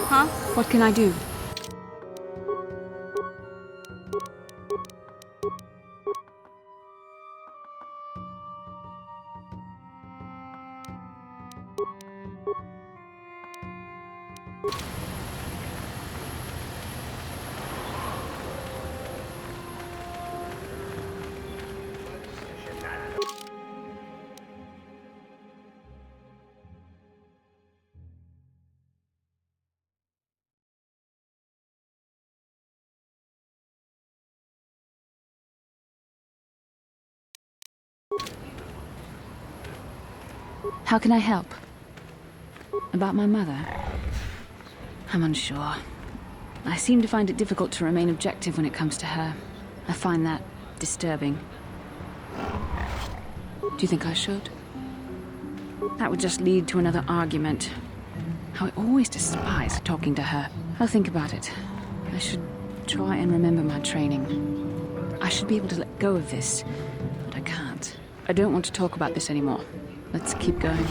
Huh? What can I do? How can I help? About my mother? I'm unsure. I seem to find it difficult to remain objective when it comes to her. I find that disturbing. Do you think I should? That would just lead to another argument. How I always despise talking to her. I'll think about it. I should try and remember my training. I should be able to let go of this, but I can't. I don't want to talk about this anymore. Let's keep going.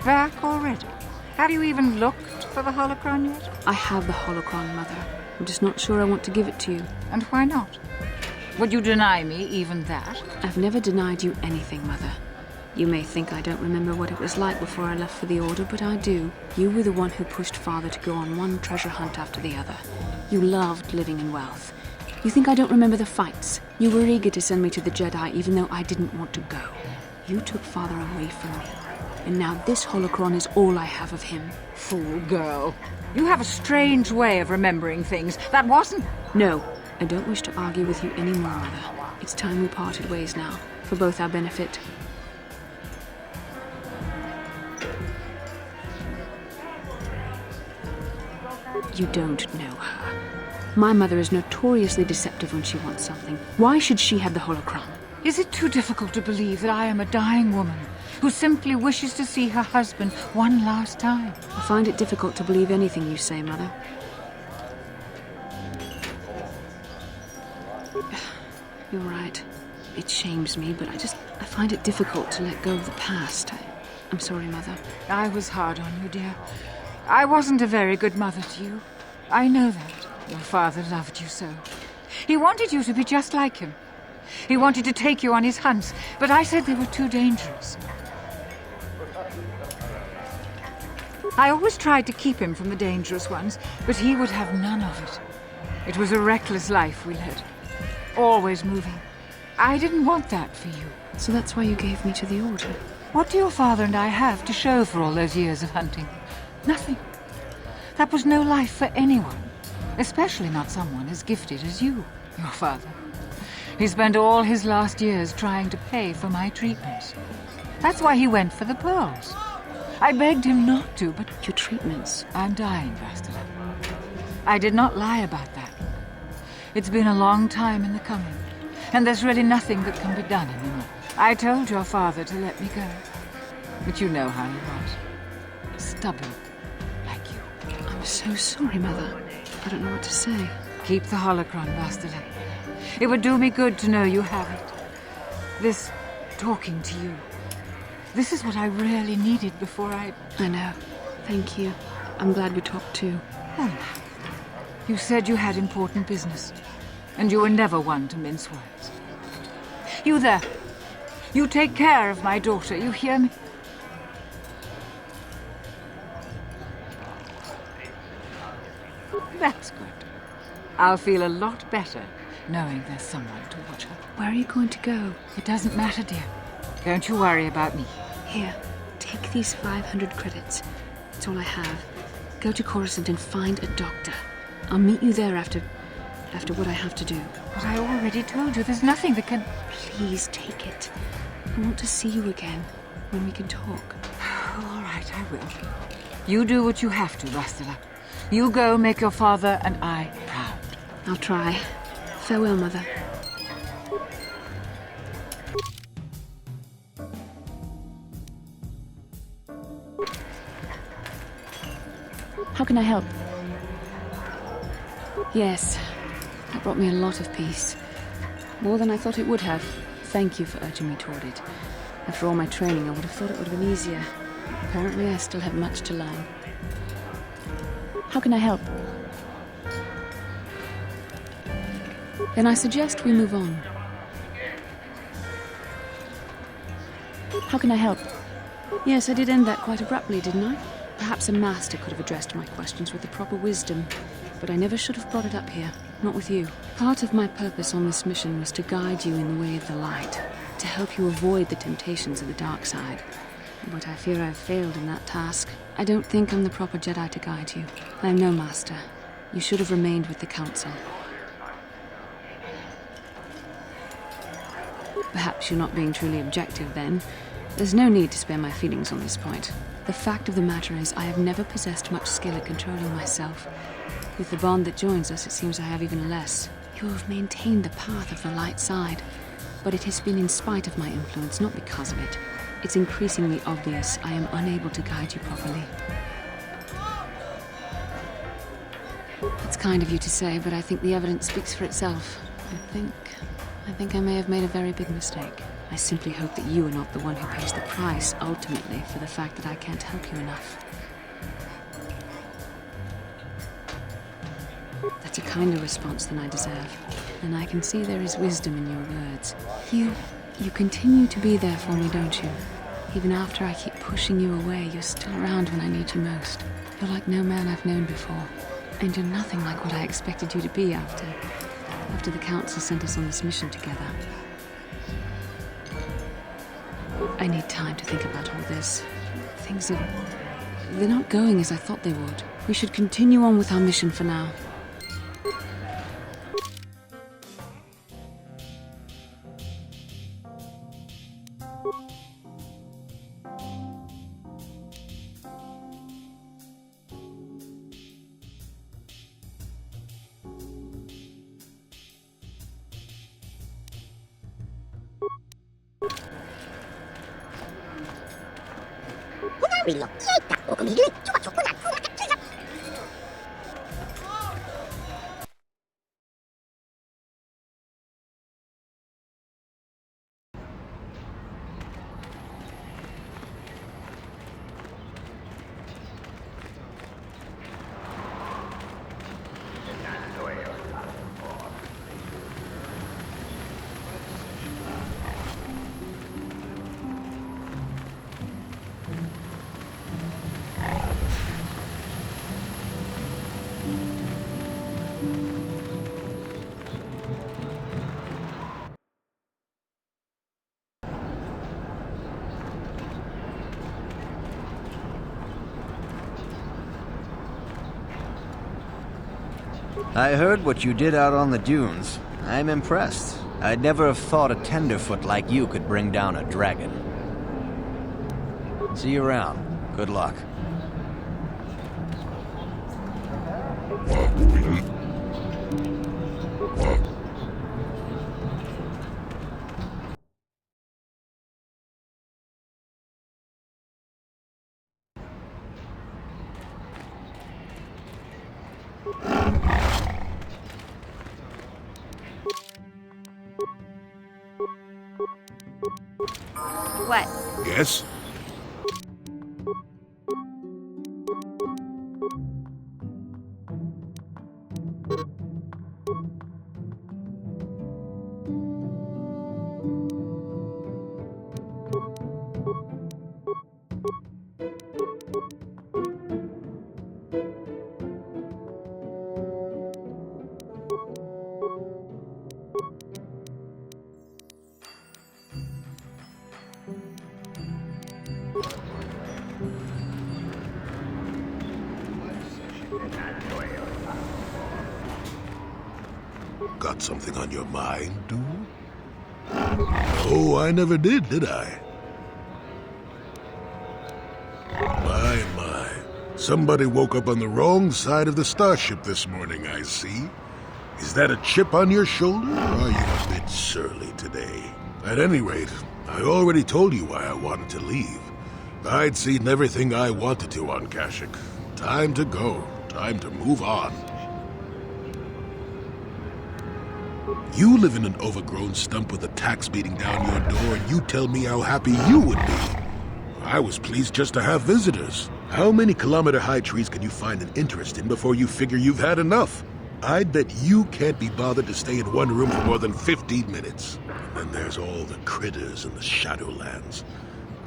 Back already? Have you even looked for the holocron yet? I have the holocron, Mother. I'm just not sure I want to give it to you. And why not? Would you deny me even that? I've never denied you anything, Mother. You may think I don't remember what it was like before I left for the Order, but I do. You were the one who pushed Father to go on one treasure hunt after the other. You loved living in wealth. You think I don't remember the fights? You were eager to send me to the Jedi even though I didn't want to go. You took Father away from me. And now this holocron is all I have of him. Fool girl. You have a strange way of remembering things. That wasn't... No, I don't wish to argue with you anymore, Mother. It's time we parted ways now, for both our benefit. You don't know her. My mother is notoriously deceptive when she wants something. Why should she have the holocron? Is it too difficult to believe that I am a dying woman who simply wishes to see her husband one last time? I find it difficult to believe anything you say, Mother. You're right. It shames me, but I find it difficult to let go of the past. I'm sorry, Mother. I was hard on you, dear. I wasn't a very good mother to you. I know that. Your father loved you so. He wanted you to be just like him. He wanted to take you on his hunts, but I said they were too dangerous. I always tried to keep him from the dangerous ones, but he would have none of it. It was a reckless life we led. Always moving. I didn't want that for you. So that's why you gave me to the Order? What do your father and I have to show for all those years of hunting? Nothing. That was no life for anyone. Especially not someone as gifted as you, your father. He spent all his last years trying to pay for my treatments. That's why he went for the pearls. I begged him not to, but... Your treatments? I'm dying, Bastila. I did not lie about that. It's been a long time in the coming, and there's really nothing that can be done anymore. I told your father to let me go, but you know how he was. Stubborn, like you. I'm so sorry, Mother. I don't know what to say. Keep the holocron, Bastila. It would do me good to know you have it. This talking to you. This is what I really needed before I know. Thank you. I'm glad we talked too. Well, you said you had important business, and you were never one to mince words. You there. You take care of my daughter, you hear me? That's good. I'll feel a lot better knowing there's someone to watch her. Where are you going to go? It doesn't matter, dear. Don't you worry about me. Here, take these 500 credits. It's all I have. Go to Coruscant and find a doctor. I'll meet you there after what I have to do. But I already told you there's nothing that can... Please take it. I want to see you again when we can talk. All right, I will. You do what you have to, Bastila. You go make your father and I proud. I'll try. Farewell, Mother. How can I help? Yes, that brought me a lot of peace. More than I thought it would have. Thank you for urging me toward it. After all my training, I would have thought it would have been easier. Apparently, I still have much to learn. How can I help? Then I suggest we move on. How can I help? Yes, I did end that quite abruptly, didn't I? Perhaps a master could have addressed my questions with the proper wisdom, but I never should have brought it up here, not with you. Part of my purpose on this mission was to guide you in the way of the light, to help you avoid the temptations of the dark side. But I fear I've failed in that task. I don't think I'm the proper Jedi to guide you. I'm no master. You should have remained with the Council. Perhaps you're not being truly objective, then. There's no need to spare my feelings on this point. The fact of the matter is, I have never possessed much skill at controlling myself. With the bond that joins us, it seems I have even less. You have maintained the path of the light side, but it has been in spite of my influence, not because of it. It's increasingly obvious I am unable to guide you properly. It's kind of you to say, but I think the evidence speaks for itself. I think I may have made a very big mistake. I simply hope that you are not the one who pays the price, ultimately, for the fact that I can't help you enough. That's a kinder response than I deserve, and I can see there is wisdom in your words. You continue to be there for me, don't you? Even after I keep pushing you away, you're still around when I need you most. You're like no man I've known before, and you're nothing like what I expected you to be after the Council sent us on this mission together. I need time to think about all this. They're not going as I thought they would. We should continue on with our mission for now. I heard what you did out on the dunes. I'm impressed. I'd never have thought a tenderfoot like you could bring down a dragon. See you around. Good luck. What? Yes? Got something on your mind, dude? Oh, I never did I? My. Somebody woke up on the wrong side of the starship this morning, I see. Is that a chip on your shoulder, or are you a bit surly today? At any rate, I already told you why I wanted to leave. I'd seen everything I wanted to on Kashyyyk. Time to go. Time to move on. You live in an overgrown stump with a tax beating down your door, and you tell me how happy you would be. I was pleased just to have visitors. How many kilometer-high trees can you find an interest in before you figure you've had enough? I'd bet you can't be bothered to stay in one room for more than 15 minutes. And then there's all the critters in the Shadowlands.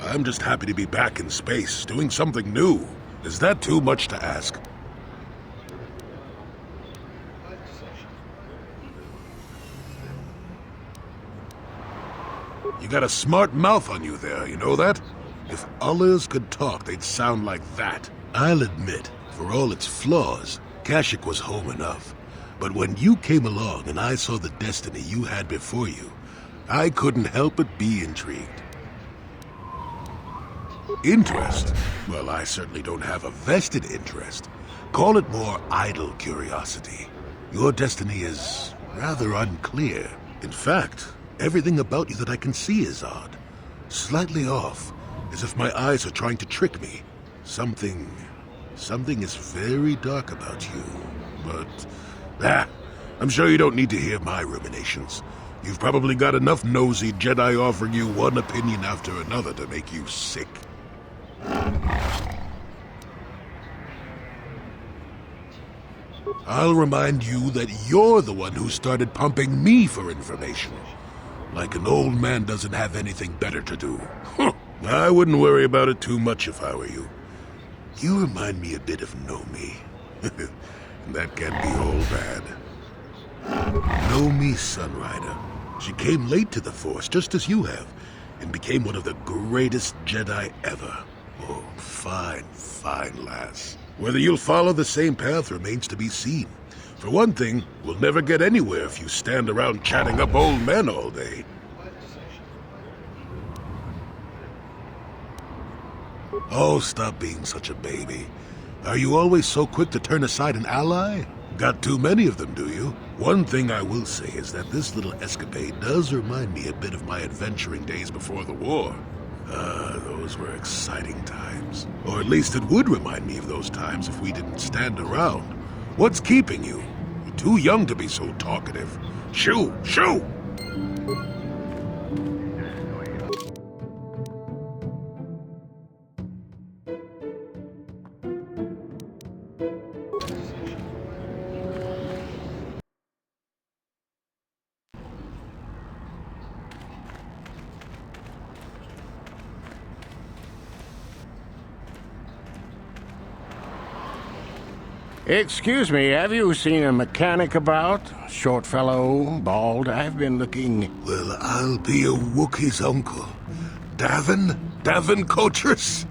I'm just happy to be back in space, doing something new. Is that too much to ask? You got a smart mouth on you there, you know that? If others could talk, they'd sound like that. I'll admit, for all its flaws, Kashyyyk was home enough. But when you came along and I saw the destiny you had before you, I couldn't help but be intrigued. Interest? Well, I certainly don't have a vested interest. Call it more idle curiosity. Your destiny is rather unclear. In fact, everything about you that I can see is odd. Slightly off, as if my eyes are trying to trick me. Something is very dark about you. But, I'm sure you don't need to hear my ruminations. You've probably got enough nosy Jedi offering you one opinion after another to make you sick. I'll remind you that you're the one who started pumping me for information. Like an old man doesn't have anything better to do. I wouldn't worry about it too much if I were you. You remind me a bit of Nomi. That can't be all bad. Nomi Sunrider. She came late to the Force, just as you have, and became one of the greatest Jedi ever. Oh, fine lass. Whether you'll follow the same path remains to be seen. For one thing, we'll never get anywhere if you stand around chatting up old men all day. Oh, stop being such a baby. Are you always so quick to turn aside an ally? Got too many of them, do you? One thing I will say is that this little escapade does remind me a bit of my adventuring days before the war. Those were exciting times. Or at least it would remind me of those times if we didn't stand around. What's keeping you? You're too young to be so talkative. Shoo! Shoo! Excuse me, have you seen a mechanic about? Short fellow, bald, I've been looking... Well, I'll be a Wookiee's uncle. Davin Coatress?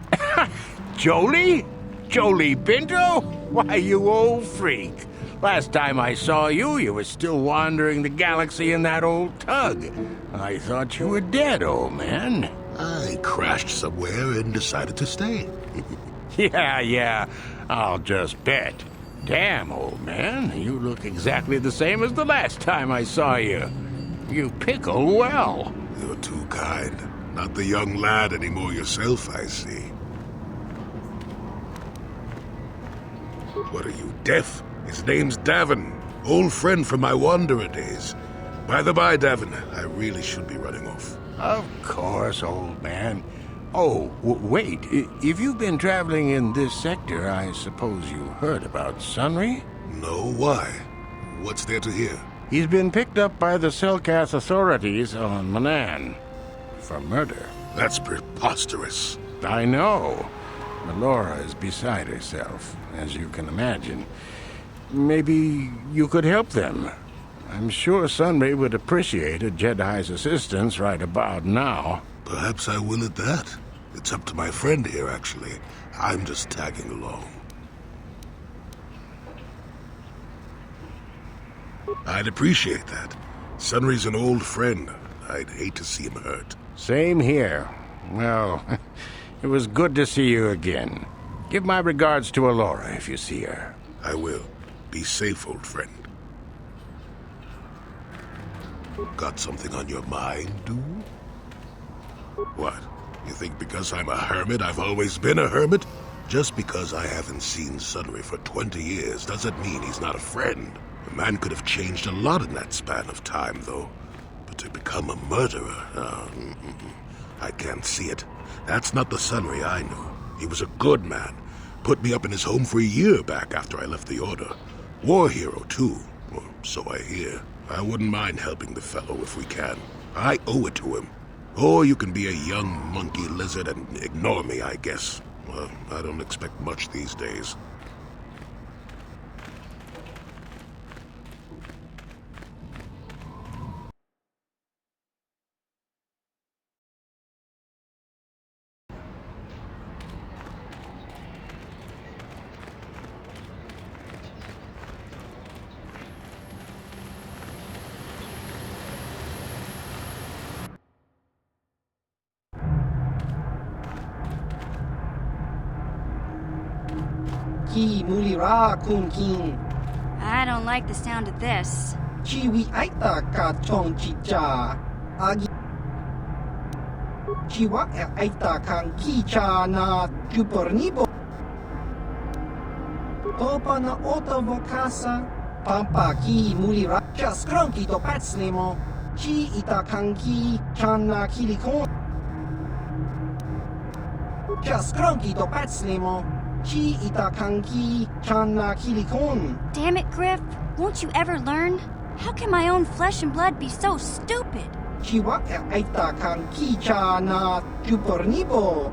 Jolie? Jolie Pinto? Why, you old freak. Last time I saw you, you were still wandering the galaxy in that old tug. I thought you were dead, old man. I crashed somewhere and decided to stay. Yeah, I'll just bet. Damn, old man, you look exactly the same as the last time I saw you. You pickle well. You're too kind. Not the young lad anymore yourself, I see. What are you, deaf? His name's Davin. Old friend from my Wanderer days. By the by, Davin, I really should be running off. Of course, old man. Oh, wait. If you've been traveling in this sector, I suppose you heard about Sunry? No, why? What's there to hear? He's been picked up by the Selkath authorities on Manan for murder. That's preposterous. I know. Melora is beside herself, as you can imagine. Maybe you could help them. I'm sure Sunray would appreciate a Jedi's assistance right about now. Perhaps I will at that. It's up to my friend here, actually. I'm just tagging along. I'd appreciate that. Sunry's an old friend. I'd hate to see him hurt. Same here. Well, it was good to see you again. Give my regards to Alora if you see her. I will. Be safe, old friend. Got something on your mind, dude? What? You think because I'm a hermit, I've always been a hermit? Just because I haven't seen Sunry for 20 years doesn't mean he's not a friend. A man could have changed a lot in that span of time, though. But to become a murderer, I can't see it. That's not the Sunry I knew. He was a good man. Put me up in his home for a year back after I left the Order. War hero, too. Or so I hear. I wouldn't mind helping the fellow if we can. I owe it to him. Or you can be a young monkey lizard and ignore me, I guess. Well, I don't expect much these days. Ki mulira kun king. I don't like the sound of this. Chiwi aita ka chong chicha. Agi. Chiwa aita kan kicha na chupornibo. Topa na ota vokasa. Pampa ki mulira. Chaskronki to patslemo. Chi ita kanki chana kilikon. Chaskronki to patslemo. Chi ita kanki chana kilikon. Damn it, Griff. Won't you ever learn? How can my own flesh and blood be so stupid? Chiwa aita kanki chana chupornibo.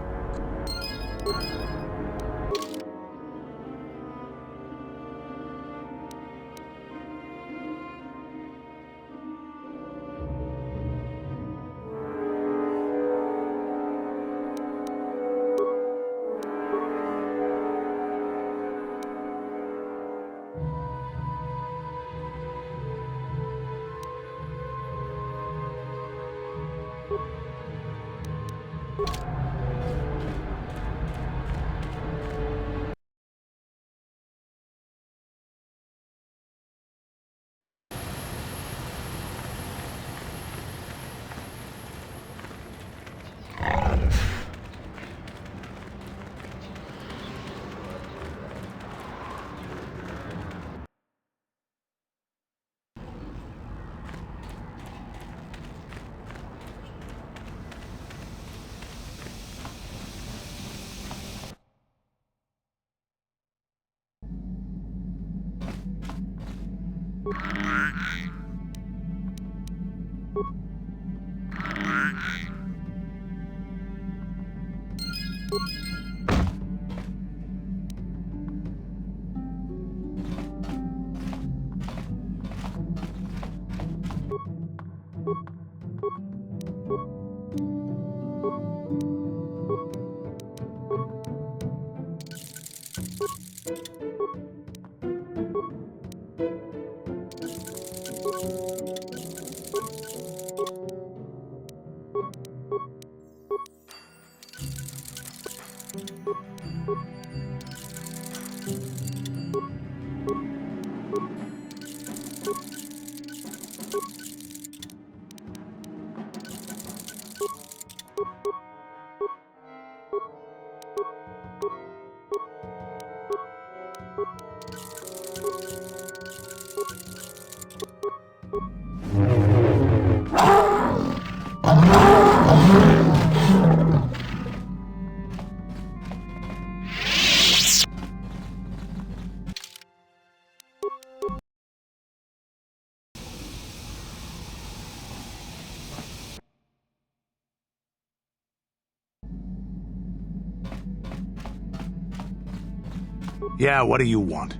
Yeah, what do you want?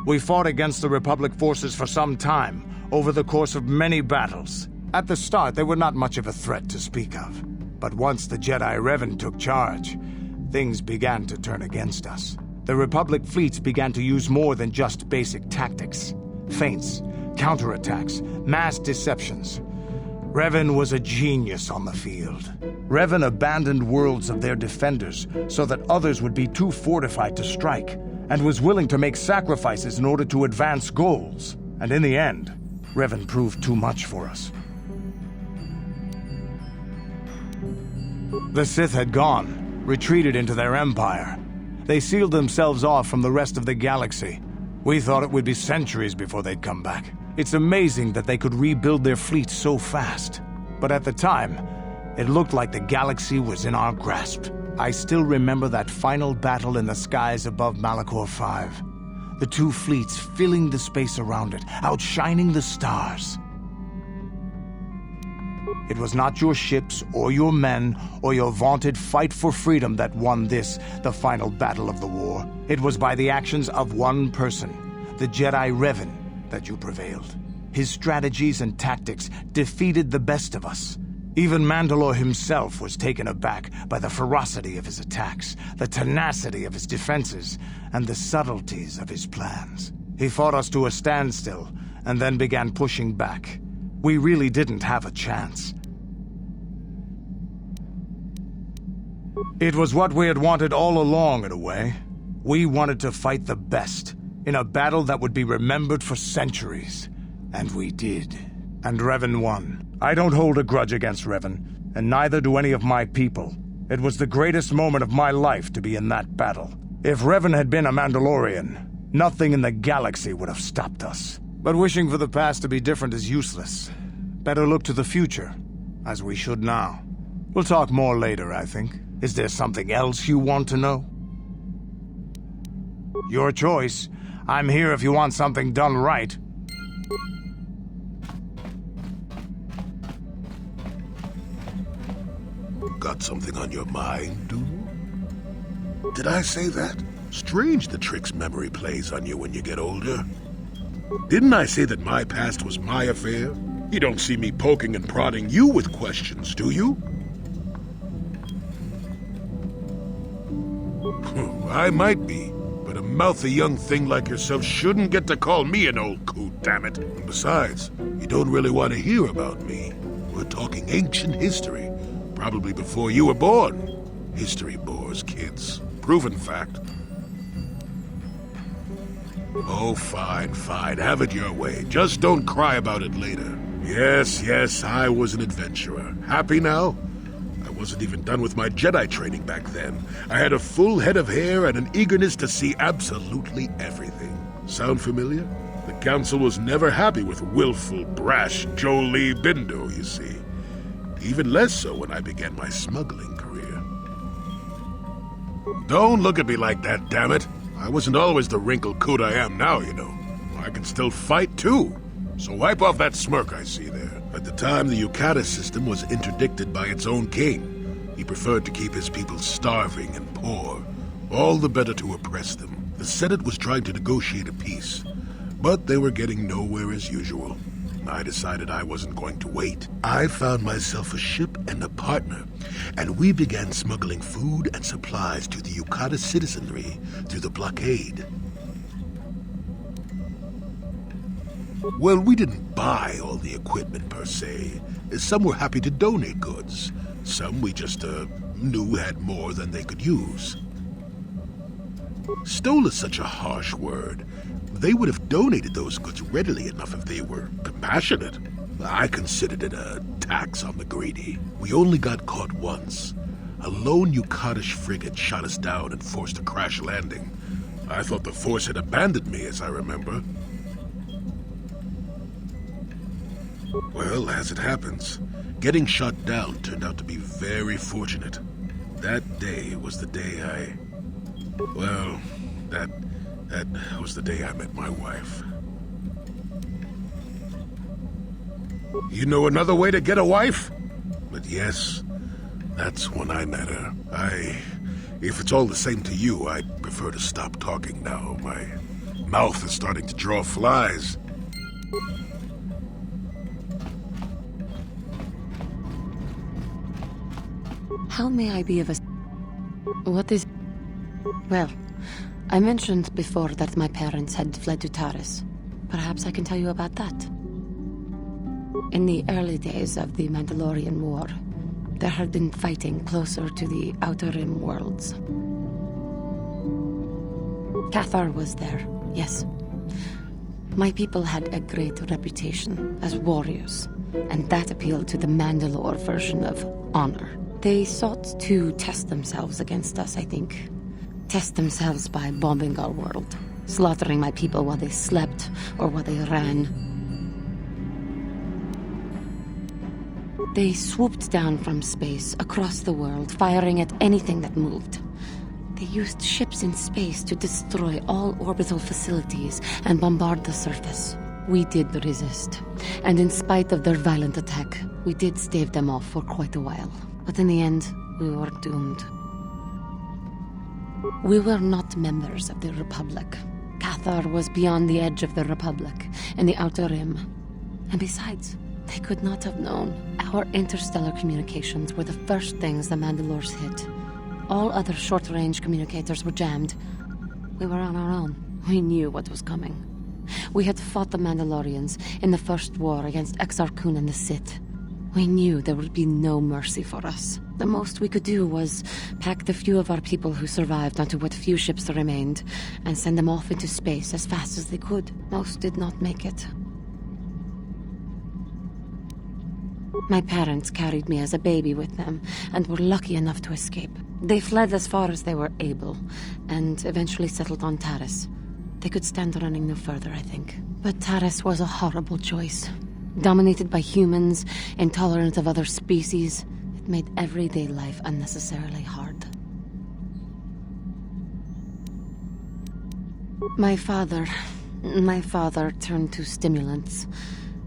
We fought against the Republic forces for some time, over the course of many battles. At the start, they were not much of a threat to speak of. But once the Jedi Revan took charge, things began to turn against us. The Republic fleets began to use more than just basic tactics. Feints, counterattacks, mass deceptions. Revan was a genius on the field. Revan abandoned worlds of their defenders so that others would be too fortified to strike, and was willing to make sacrifices in order to advance goals. And in the end, Revan proved too much for us. The Sith had gone, retreated into their empire. They sealed themselves off from the rest of the galaxy. We thought it would be centuries before they'd come back. It's amazing that they could rebuild their fleet so fast. But at the time, it looked like the galaxy was in our grasp. I still remember that final battle in the skies above Malachor 5. The two fleets filling the space around it, outshining the stars. It was not your ships, or your men, or your vaunted fight for freedom that won this, the final battle of the war. It was by the actions of one person, the Jedi Revan, that you prevailed. His strategies and tactics defeated the best of us. Even Mandalore himself was taken aback by the ferocity of his attacks, the tenacity of his defenses, and the subtleties of his plans. He fought us to a standstill, and then began pushing back. We really didn't have a chance. It was what we had wanted all along, in a way. We wanted to fight the best, in a battle that would be remembered for centuries. And we did. And Revan won. I don't hold a grudge against Revan, and neither do any of my people. It was the greatest moment of my life to be in that battle. If Revan had been a Mandalorian, nothing in the galaxy would have stopped us. But wishing for the past to be different is useless. Better look to the future, as we should now. We'll talk more later, I think. Is there something else you want to know? Your choice. I'm here if you want something done right. Got something on your mind, do you? Did I say that? Strange the tricks memory plays on you when you get older. Didn't I say that my past was my affair? You don't see me poking and prodding you with questions, do you? I might be, but a mouthy young thing like yourself shouldn't get to call me an old coot, damn it. And besides, you don't really want to hear about me. We're talking ancient history, probably before you were born. History bores kids. Proven fact. Oh, fine, fine. Have it your way. Just don't cry about it later. Yes, I was an adventurer. Happy now? I wasn't even done with my Jedi training back then. I had a full head of hair and an eagerness to see absolutely everything. Sound familiar? The Council was never happy with willful, brash Jolee Bindo, you see. Even less so when I began my smuggling career. Don't look at me like that, damn it. I wasn't always the wrinkled coot I am now, you know. I can still fight, too. So wipe off that smirk I see there. At the time, the Yukata system was interdicted by its own king. He preferred to keep his people starving and poor, all the better to oppress them. The Senate was trying to negotiate a peace, but they were getting nowhere as usual. I decided I wasn't going to wait. I found myself a ship and a partner, and we began smuggling food and supplies to the Yukata citizenry through the blockade. Well, we didn't buy all the equipment per se. Some were happy to donate goods. Some we just knew had more than they could use. Stole is such a harsh word. They would have donated those goods readily enough if they were compassionate. I considered it a tax on the greedy. We only got caught once. A lone Yukatish frigate shot us down and forced a crash landing. I thought the Force had abandoned me, as I remember. Well, as it happens, getting shot down turned out to be very fortunate. That day was the day that was the day I met my wife. You know another way to get a wife? But yes, that's when I met her. If it's all the same to you, I'd prefer to stop talking now. My mouth is starting to draw flies. How may I be of What is... Well, I mentioned before that my parents had fled to Taris. Perhaps I can tell you about that. In the early days of the Mandalorian War, there had been fighting closer to the Outer Rim worlds. Cathar was there, yes. My people had a great reputation as warriors, and that appealed to the Mandalore version of honor. They sought to test themselves against us, I think. Test themselves by bombing our world, slaughtering my people while they slept or while they ran. They swooped down from space across the world, firing at anything that moved. They used ships in space to destroy all orbital facilities and bombard the surface. We did resist, and in spite of their violent attack, we did stave them off for quite a while. But in the end, we were doomed. We were not members of the Republic. Cathar was beyond the edge of the Republic, in the Outer Rim. And besides, they could not have known. Our interstellar communications were the first things the Mandalores hit. All other short-range communicators were jammed. We were on our own. We knew what was coming. We had fought the Mandalorians in the first war against Exar Kun and the Sith. We knew there would be no mercy for us. The most we could do was pack the few of our people who survived onto what few ships remained and send them off into space as fast as they could. Most did not make it. My parents carried me as a baby with them and were lucky enough to escape. They fled as far as they were able and eventually settled on Taris. They could stand running no further, I think. But Taris was a horrible choice. Dominated by humans, intolerant of other species, it made everyday life unnecessarily hard. My father turned to stimulants.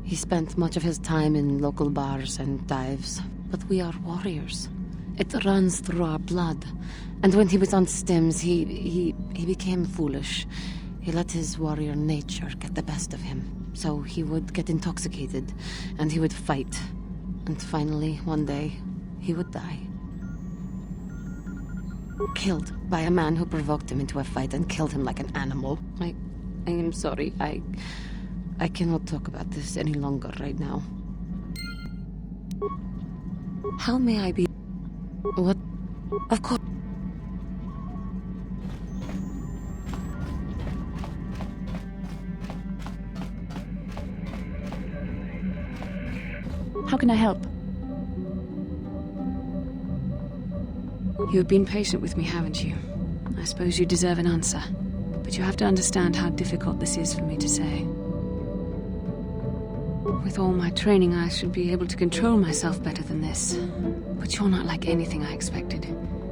He spent much of his time in local bars and dives. But we are warriors. It runs through our blood. And when he was on stims, he became foolish. He let his warrior nature get the best of him. So he would get intoxicated, and he would fight. And finally, one day, he would die. Killed by a man who provoked him into a fight and killed him like an animal. I am sorry. I cannot talk about this any longer right now. How may I be... What? Of course... How can I help? You've been patient with me, haven't you? I suppose you deserve an answer. But you have to understand how difficult this is for me to say. With all my training, I should be able to control myself better than this. But you're not like anything I expected.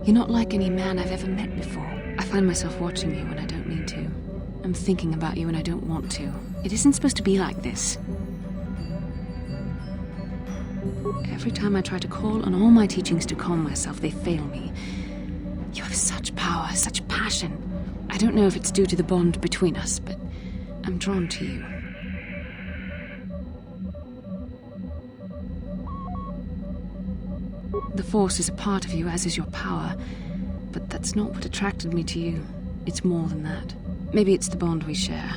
You're not like any man I've ever met before. I find myself watching you when I don't need to. I'm thinking about you when I don't want to. It isn't supposed to be like this. Every time I try to call on all my teachings to calm myself, they fail me. You have such power, such passion. I don't know if it's due to the bond between us, but I'm drawn to you. The Force is a part of you, as is your power, but that's not what attracted me to you. It's more than that. Maybe it's the bond we share.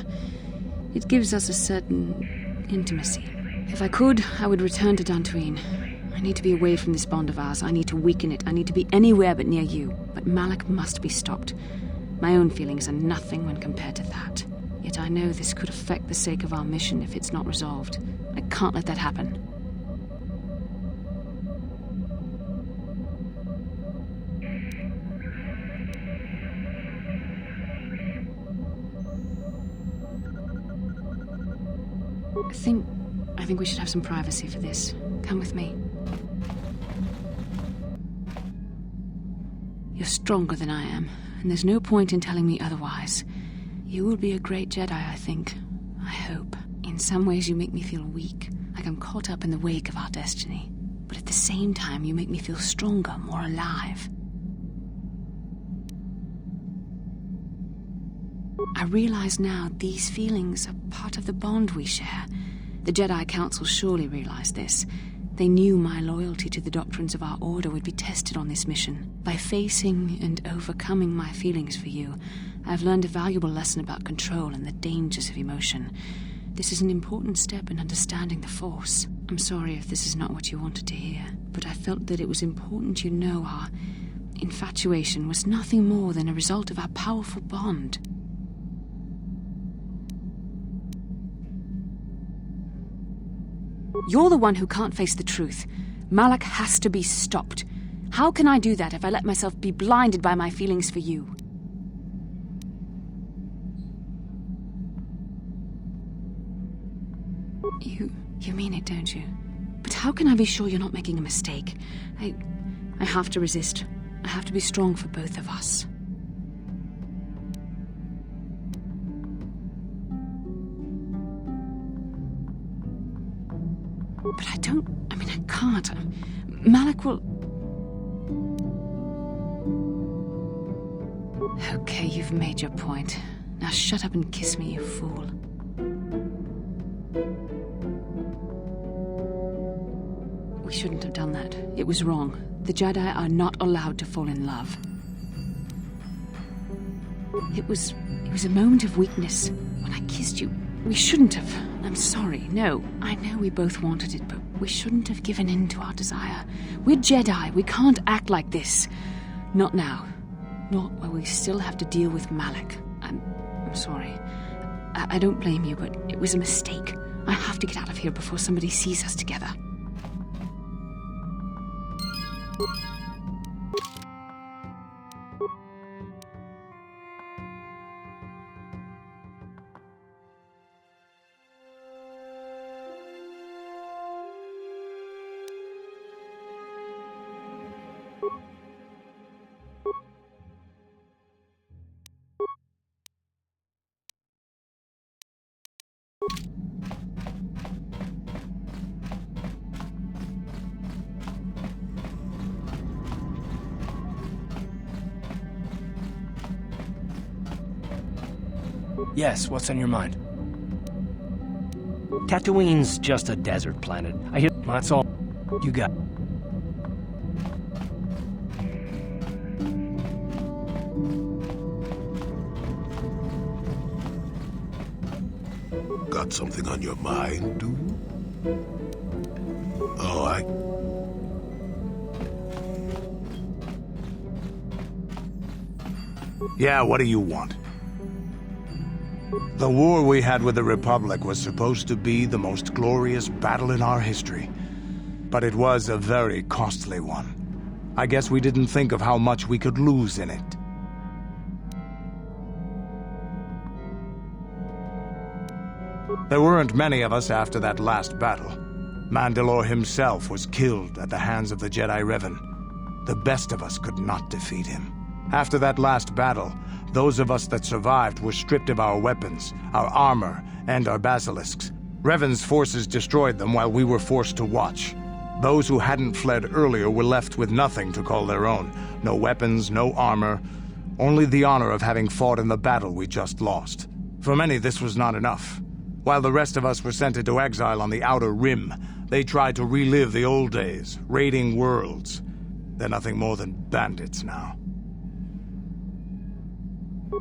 It gives us a certain intimacy. If I could, I would return to Tatooine. I need to be away from this bond of ours. I need to weaken it. I need to be anywhere but near you. But Malak must be stopped. My own feelings are nothing when compared to that. Yet I know this could affect the sake of our mission if it's not resolved. I can't let that happen. I think we should have some privacy for this. Come with me. You're stronger than I am, and there's no point in telling me otherwise. You will be a great Jedi, I think. I hope. In some ways you make me feel weak, like I'm caught up in the wake of our destiny. But at the same time, you make me feel stronger, more alive. I realize now these feelings are part of the bond we share. The Jedi Council surely realized this. They knew my loyalty to the doctrines of our order would be tested on this mission. By facing and overcoming my feelings for you, I've learned a valuable lesson about control and the dangers of emotion. This is an important step in understanding the Force. I'm sorry if this is not what you wanted to hear, but I felt that it was important you know our infatuation was nothing more than a result of our powerful bond. You're the one who can't face the truth. Malak has to be stopped. How can I do that if I let myself be blinded by my feelings for you? You mean it, don't you? But how can I be sure you're not making a mistake? I have to resist. I have to be strong for both of us. But I can't. Malak will... Okay, you've made your point. Now shut up and kiss me, you fool. We shouldn't have done that. It was wrong. The Jedi are not allowed to fall in love. It was a moment of weakness. When I kissed you, we shouldn't have. I'm sorry. No, I know we both wanted it, but we shouldn't have given in to our desire. We're Jedi. We can't act like this. Not now. Not while we still have to deal with Malak. I'm sorry. I don't blame you, but it was a mistake. I have to get out of here before somebody sees us together. Yes, what's on your mind? Tatooine's just a desert planet. I hear that's all you got. Got something on your mind, dude? Oh, Yeah, what do you want? The war we had with the Republic was supposed to be the most glorious battle in our history. But it was a very costly one. I guess we didn't think of how much we could lose in it. There weren't many of us after that last battle. Mandalore himself was killed at the hands of the Jedi Revan. The best of us could not defeat him. After that last battle, those of us that survived were stripped of our weapons, our armor, and our basilisks. Revan's forces destroyed them while we were forced to watch. Those who hadn't fled earlier were left with nothing to call their own. No weapons, no armor, only the honor of having fought in the battle we just lost. For many, this was not enough. While the rest of us were sent into exile on the Outer Rim, they tried to relive the old days, raiding worlds. They're nothing more than bandits now.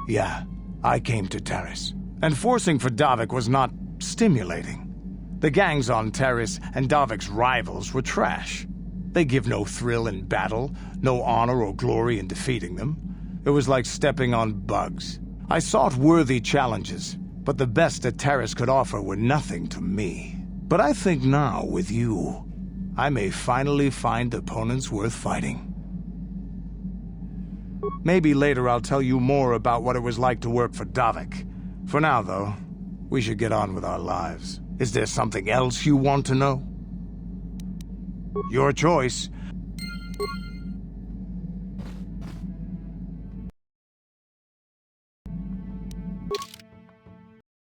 Yeah, I came to Taris. And forcing for Davik was not stimulating. The gangs on Taris and Davik's rivals were trash. They give no thrill in battle, no honor or glory in defeating them. It was like stepping on bugs. I sought worthy challenges, but the best that Taris could offer were nothing to me. But I think now, with you, I may finally find opponents worth fighting. Maybe later I'll tell you more about what it was like to work for Davik. For now, though, we should get on with our lives. Is there something else you want to know? Your choice.